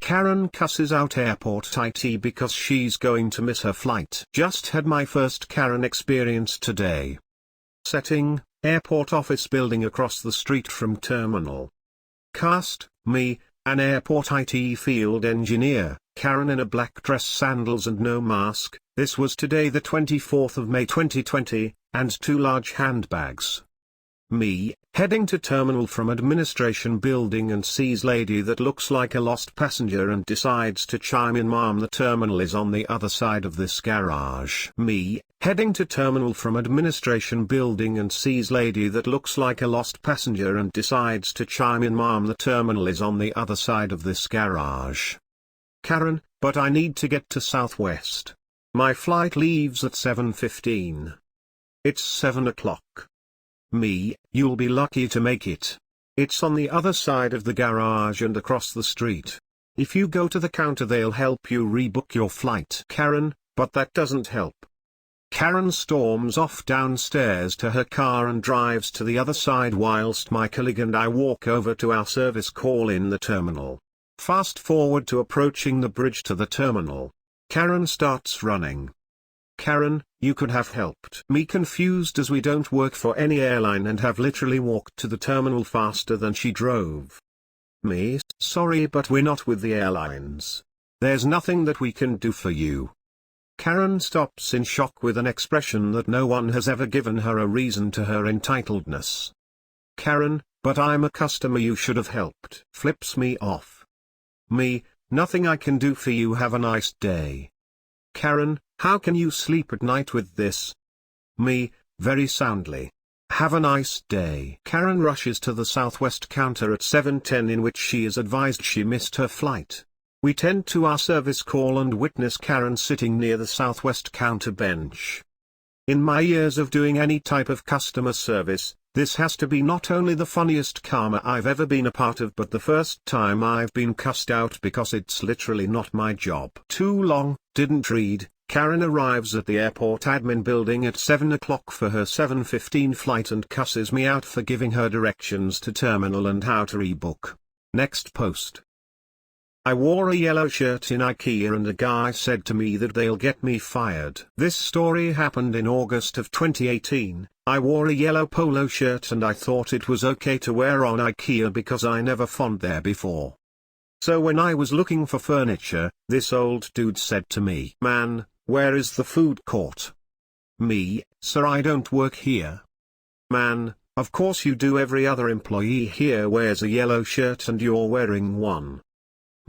Karen cusses out airport IT because she's going to miss her flight. Just had my first Karen experience today. Setting, airport office building across the street from terminal. Cast, me, an airport IT field engineer, Karen in a black dress, sandals and no mask. This was today the 24th of May 2020, and 2 large handbags. Me, heading to terminal from administration building and sees lady that looks like a lost passenger and decides to chime in, "Ma'am, the terminal is on the other side of this garage." Me, heading to terminal from administration building and sees lady that looks like a lost passenger and decides to chime in, "Ma'am, the terminal is on the other side of this garage." Karen, but I need to get to Southwest. My flight leaves at 7:15. It's 7 o'clock. Me, you'll be lucky to make it. It's on the other side of the garage and across the street. If you go to the counter they'll help you rebook your flight. Karen, but that doesn't help. Karen storms off downstairs to her car and drives to the other side whilst my colleague and I walk over to our service call in the terminal. Fast forward to approaching the bridge to the terminal. Karen starts running. Karen, you could have helped me, confused as we don't work for any airline and have literally walked to the terminal faster than she drove. Me, sorry, but we're not with the airlines. There's nothing that we can do for you. Karen stops in shock with an expression that no one has ever given her a reason to her entitledness. Karen, but I'm a customer, you should have helped. Flips me off. Me, nothing I can do for you, have a nice day. Karen, how can you sleep at night with this? Me, very soundly. Have a nice day. Karen rushes to the Southwest counter at 7:10, in which she is advised she missed her flight. We tend to our service call and witness Karen sitting near the Southwest counter bench. In my years of doing any type of customer service, this has to be not only the funniest karma I've ever been a part of, but the first time I've been cussed out because it's literally not my job. Too long, didn't read. Karen arrives at the airport admin building at 7 o'clock for her 7:15 flight and cusses me out for giving her directions to terminal and how to rebook. Next post. I wore a yellow shirt in IKEA and a guy said to me that they'll get me fired. This story happened in August of 2018. I wore a yellow polo shirt and I thought it was okay to wear on IKEA because I never found there before. So when I was looking for furniture, this old dude said to me, "Man, where is the food court?" Me, "Sir, I don't work here." Man, "Of course you do, every other employee here wears a yellow shirt and you're wearing one."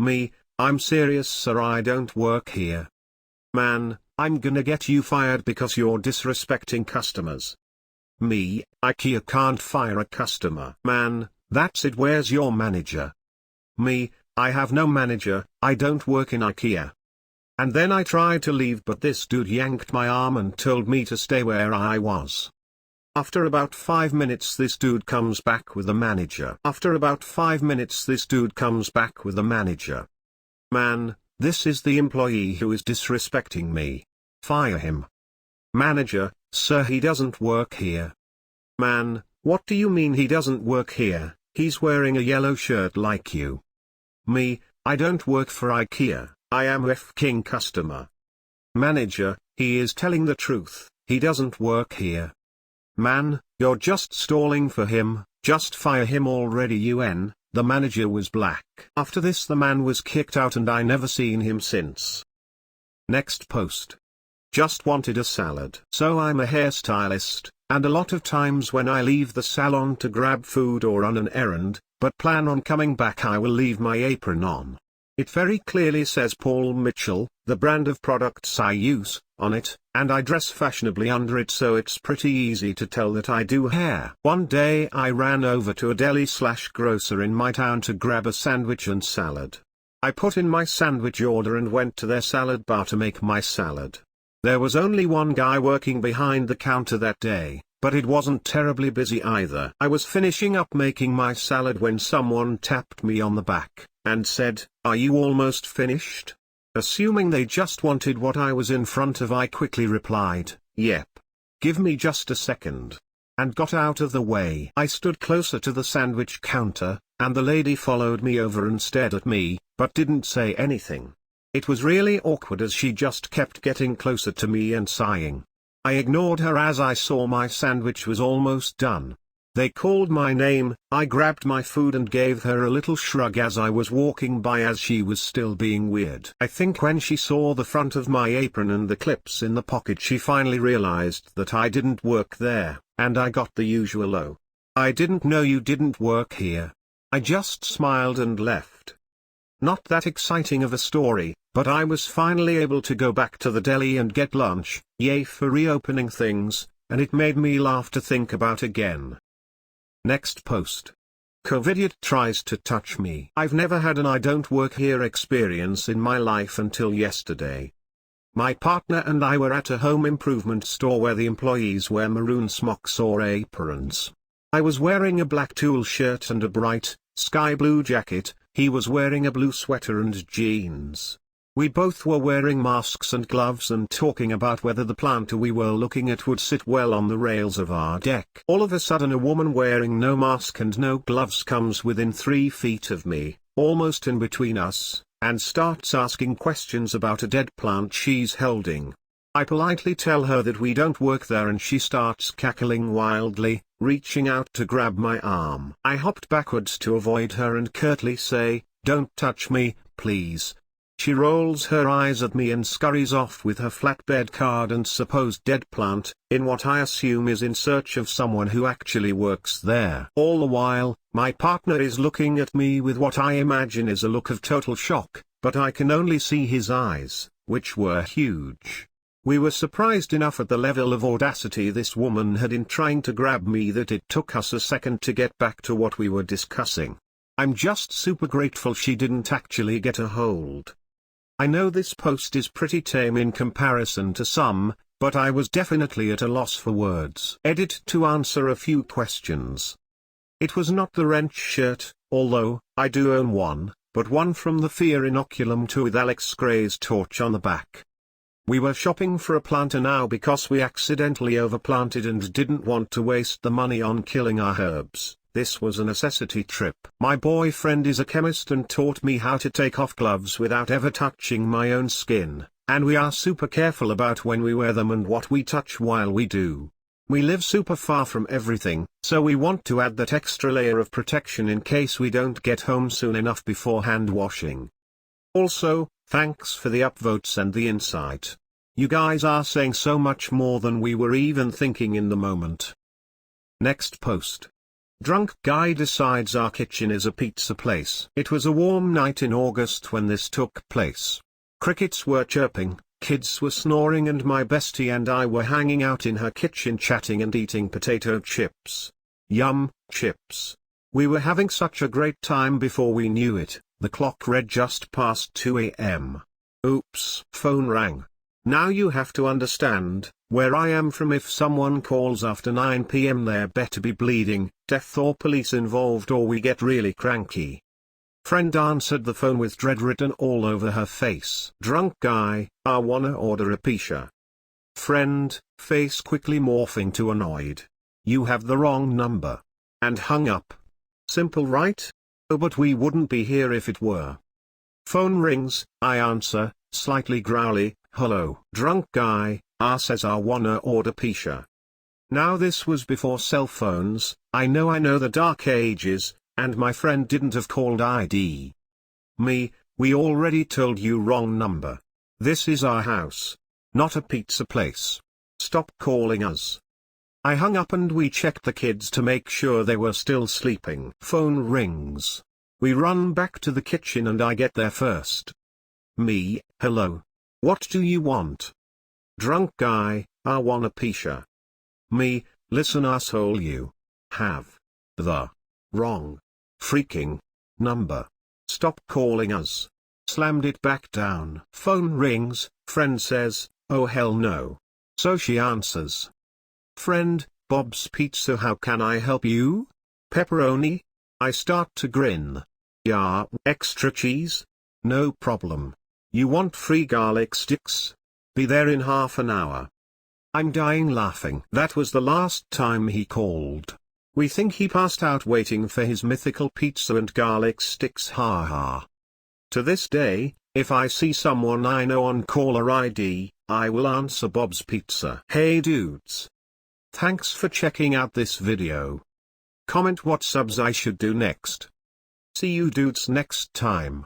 Me, "I'm serious, sir, I don't work here." Man, "I'm gonna get you fired because you're disrespecting customers." Me, "IKEA can't fire a customer." Man, "That's it, where's your manager?" Me, "I have no manager, I don't work in IKEA." And then I tried to leave, but this dude yanked my arm and told me to stay where I was. After about 5 minutes this dude comes back with a manager. Man, "This is the employee who is disrespecting me. Fire him." Manager, "Sir, he doesn't work here." Man, "What do you mean he doesn't work here? He's wearing a yellow shirt like you." Me, "I don't work for IKEA, I am a f***ing customer." Manager, "He is telling the truth, he doesn't work here." Man, "You're just stalling for him, just fire him already." The manager was black. After this the man was kicked out and I never seen him since. Next post. Just wanted a salad. So I'm a hairstylist, and a lot of times when I leave the salon to grab food or run an errand, but plan on coming back, I will leave my apron on. It very clearly says Paul Mitchell, the brand of products I use, on it, and I dress fashionably under it, so it's pretty easy to tell that I do hair. One day I ran over to a deli/grocer in my town to grab a sandwich and salad. I put in my sandwich order and went to their salad bar to make my salad. There was only one guy working behind the counter that day, but it wasn't terribly busy either. I was finishing up making my salad when someone tapped me on the back, and said, "Are you almost finished?" Assuming they just wanted what I was in front of, I quickly replied, "Yep. Give me just a second," and got out of the way. I stood closer to the sandwich counter, and the lady followed me over and stared at me, but didn't say anything. It was really awkward as she just kept getting closer to me and sighing. I ignored her as I saw my sandwich was almost done. They called my name, I grabbed my food and gave her a little shrug as I was walking by as she was still being weird. I think when she saw the front of my apron and the clips in the pocket she finally realized that I didn't work there, and I got the usual "Oh, I didn't know you didn't work here." I just smiled and left. Not that exciting of a story, but I was finally able to go back to the deli and get lunch, yay for reopening things, and it made me laugh to think about again. Next post. Covidiot tries to touch me. I've never had an "I don't work here" experience in my life until yesterday. My partner and I were at a home improvement store where the employees wear maroon smocks or aprons. I was wearing a black tulle shirt and a bright, sky blue jacket, he was wearing a blue sweater and jeans. We both were wearing masks and gloves and talking about whether the planter we were looking at would sit well on the rails of our deck. All of a sudden a woman wearing no mask and no gloves comes within 3 feet of me, almost in between us, and starts asking questions about a dead plant she's holding. I politely tell her that we don't work there and she starts cackling wildly, reaching out to grab my arm. I hopped backwards to avoid her and curtly say, "Don't touch me, please." She rolls her eyes at me and scurries off with her flatbed card and supposed dead plant, in what I assume is in search of someone who actually works there. All the while, my partner is looking at me with what I imagine is a look of total shock, but I can only see his eyes, which were huge. We were surprised enough at the level of audacity this woman had in trying to grab me that it took us a second to get back to what we were discussing. I'm just super grateful she didn't actually get a hold. I know this post is pretty tame in comparison to some, but I was definitely at a loss for words. Edit to answer a few questions. It was not the wrench shirt, although I do own one, but one from the Fear Inoculum 2 with Alex Gray's torch on the back. We were shopping for a planter now because we accidentally overplanted and didn't want to waste the money on killing our herbs. This was a necessity trip. My boyfriend is a chemist and taught me how to take off gloves without ever touching my own skin, and we are super careful about when we wear them and what we touch while we do. We live super far from everything, so we want to add that extra layer of protection in case we don't get home soon enough before hand washing. Also, thanks for the upvotes and the insight. You guys are saying so much more than we were even thinking in the moment. Next post. Drunk guy decides our kitchen is a pizza place. It was a warm night in August when this took place. Crickets were chirping, kids were snoring and my bestie and I were hanging out in her kitchen chatting and eating potato chips. Yum, chips. We were having such a great time before we knew it, the clock read just past 2 a.m. Oops, phone rang. Now you have to understand, where I am from, if someone calls after 9 p.m. there better be bleeding, death or police involved or we get really cranky. Friend answered the phone with dread written all over her face. Drunk guy, I wanna order a pizza. Friend, face quickly morphing to annoyed. You have the wrong number. And hung up. Simple, right? Oh, but we wouldn't be here if it were. Phone rings, I answer, slightly growly. Hello. Drunk guy, says I wanna order pizza. Now this was before cell phones, I know the dark ages, and my friend didn't have called ID. Me, we already told you wrong number. This is our house. Not a pizza place. Stop calling us. I hung up and we checked the kids to make sure they were still sleeping. Phone rings. We run back to the kitchen and I get there first. Me, hello. What do you want? Drunk guy, I want a pizza. Me, listen asshole, you have the wrong freaking number. Stop calling us. Slammed it back down. Phone rings, friend says, oh hell no. So she answers. Friend, Bob's Pizza, how can I help you? Pepperoni? I start to grin. Yeah, extra cheese? No problem. You want free garlic sticks? Be there in half an hour. I'm dying laughing. That was the last time he called. We think he passed out waiting for his mythical pizza and garlic sticks, ha ha. To this day, if I see someone I know on caller ID, I will answer Bob's Pizza. Hey dudes! Thanks for checking out this video. Comment what subs I should do next. See you dudes next time.